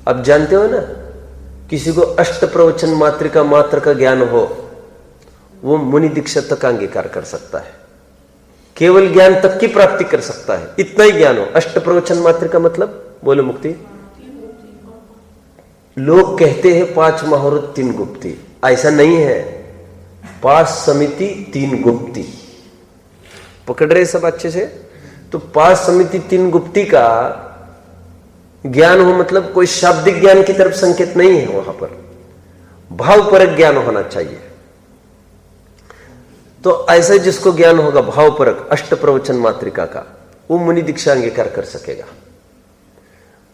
आप जानते हो ना, किसी को अष्ट प्रवचन मात्रिका मात्र का ज्ञान हो, वो मुनि दीक्षा तक अंगीकार कर सकता है, केवल ज्ञान तक की प्राप्ति कर सकता है। इतना ही ज्ञान हो। अष्ट प्रवचन मात्रिका मतलब, बोलो मुक्ति। लोग कहते हैं 5 महाव्रत 3 गुप्ती, ऐसा नहीं है। 5 समिति 3 गुप्ती। पकड़ रहे सब अच्छे से? तो 5 समिति 3 गुप्ती का ज्ञान हो, मतलब कोई शाब्दिक ज्ञान की तरफ संकेत नहीं है, वहां पर भावपरक ज्ञान होना चाहिए। तो ऐसा जिसको ज्ञान होगा भावपरक अष्ट प्रवचन मात्रिका का, वो मुनि दीक्षा अंगीकार कर सकेगा।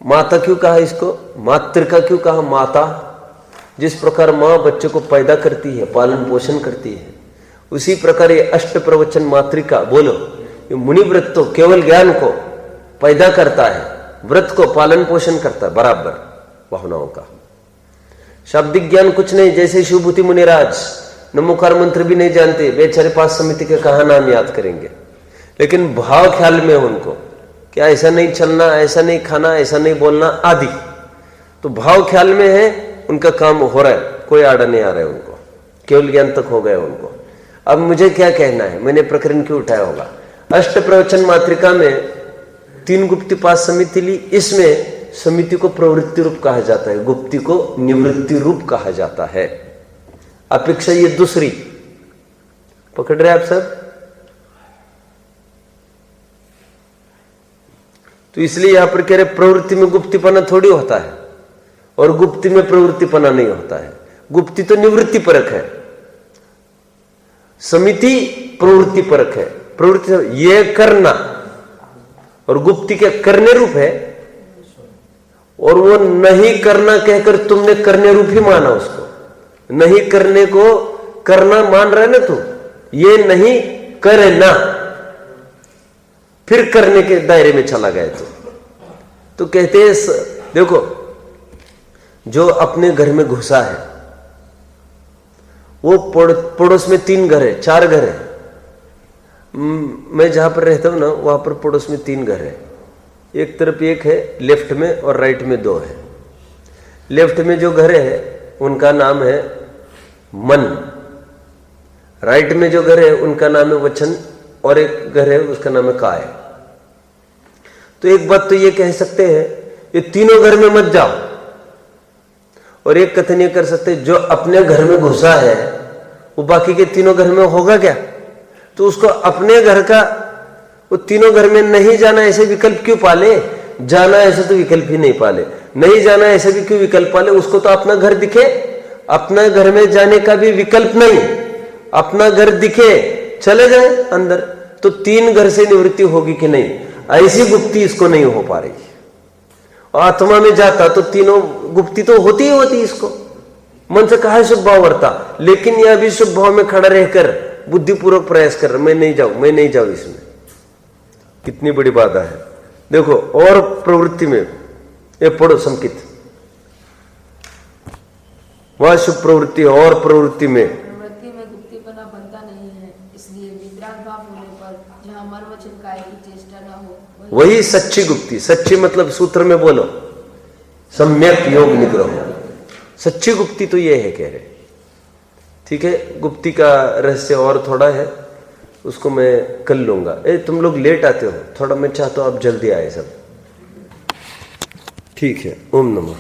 माता क्यों कहा इसको? मातृका क्यों कहा? माता, जिस प्रकार मां बच्चे को पैदा करती है, पालन पोषण करती है, उसी प्रकार ये अष्ट प्रवचन मातृका, बोलो, ये मुनि व्रत तो केवल ज्ञान को पैदा करता है, व्रत को पालन पोषण करता है बराबर भावनाओं का। शाब्दिक ज्ञान कुछ नहीं। जैसे शिवभूति मुनिराज नमोकार मंत्र भी नहीं जानते, बेचारे 5 समिति के कहाँ नाम याद करेंगे। लेकिन भाव ख्याल में उनको क्या ऐसा नहीं चलना, ऐसा नहीं खाना, ऐसा नहीं बोलना आदि, तो भाव ख्याल में है, उनका काम हो रहा है, कोई आड़ा नहीं आ रहा है उनको, केवल ज्ञान तक हो गया उनको। अब मुझे क्या कहना है, मैंने प्रकरण क्यों उठाया होगा। अष्ट प्रवचन मातृका में 3 गुप्ति 5 समिति ली, इसमें समिति को प्रवृत्ति रूप कहा जाता है, गुप्ति को निवृत्ति रूप कहा जाता है। अपेक्षा ये दूसरी, पकड़ रहे आप सब। तो इसलिए यहां पर कह रहे प्रवृत्ति में गुप्तिपना थोड़ी होता है और गुप्ति में प्रवृत्तिपना नहीं होता है। गुप्ति तो निवृत्ति परक है, समिति प्रवृत्ति परक है। प्रवृत्ति ये करना और गुप्ति के करने रूप है, और वो नहीं करना कहकर तुमने करने रूप ही माना उसको। नहीं करने को करना मान रहे ना तू, ये नहीं करे ना, फिर करने के दायरे में चला गया तो कहते हैं देखो, जो अपने घर में घुसा है वो पड़ोस में 3 घर है, 4 घर है। मैं जहां पर रहता हूं ना वहां पर पड़ोस में 3 घर है। एक तरफ एक है, लेफ्ट में और राइट में 2 है। लेफ्ट में जो घर है उनका नाम है मन, राइट में जो घर है उनका नाम है वचन, और एक घर है उसका नाम है काय। तो एक बात तो ये कह सकते हैं, ये तीनों घर में मत जाओ, और एक कथन ये कर सकते हैं, जो अपने घर में घुसा है वो बाकी के तीनों घर में होगा क्या। तो उसको अपने घर का, वो तीनों घर में नहीं जाना ऐसे विकल्प क्यों पाले, जाना ऐसे तो विकल्प ही नहीं पाले, नहीं जाना ऐसे भी क्यों विकल्प पाले। उसको तो अपना घर दिखे, अपना घर में जाने का भी विकल्प नहीं, अपना घर दिखे चले जाए अंदर, तो 3 घर से निवृत्ति होगी कि नहीं, ऐसी गुप्ति इसको नहीं हो पा रही। और आत्मा में जाता तो तीनों गुप्ति तो होती ही होती इसको, मन से कहा शुभ भाव वर्ता, लेकिन यह भी शुभ भाव में खड़ा रहकर बुद्धिपूर्वक प्रयास कर रहा, मैं नहीं जाऊं इसमें। कितनी बड़ी बात है देखो। और प्रवृत्ति में ये पढ़ो संकित, वह शुभ प्रवृत्ति और प्रवृत्ति में गुप्तिपना बनता नहीं है, इसलिए वितराग भाव होने पर जहाँ मन वचन काय की चेष्टा न हो वही सच्ची गुप्ति। सच्ची मतलब सूत्र में बोलो, सम्यक योग निग्रह। सच्ची गुप्ति तो ये है कह रहे। ठीक है, गुप्ति का रहस्य और थोड़ा है, उसको मैं कल लूंगा। तुम लोग लेट आते हो थोड़ा, मैं चाहता हूं आप जल्दी आए सब। ठीक है, ओम नमः।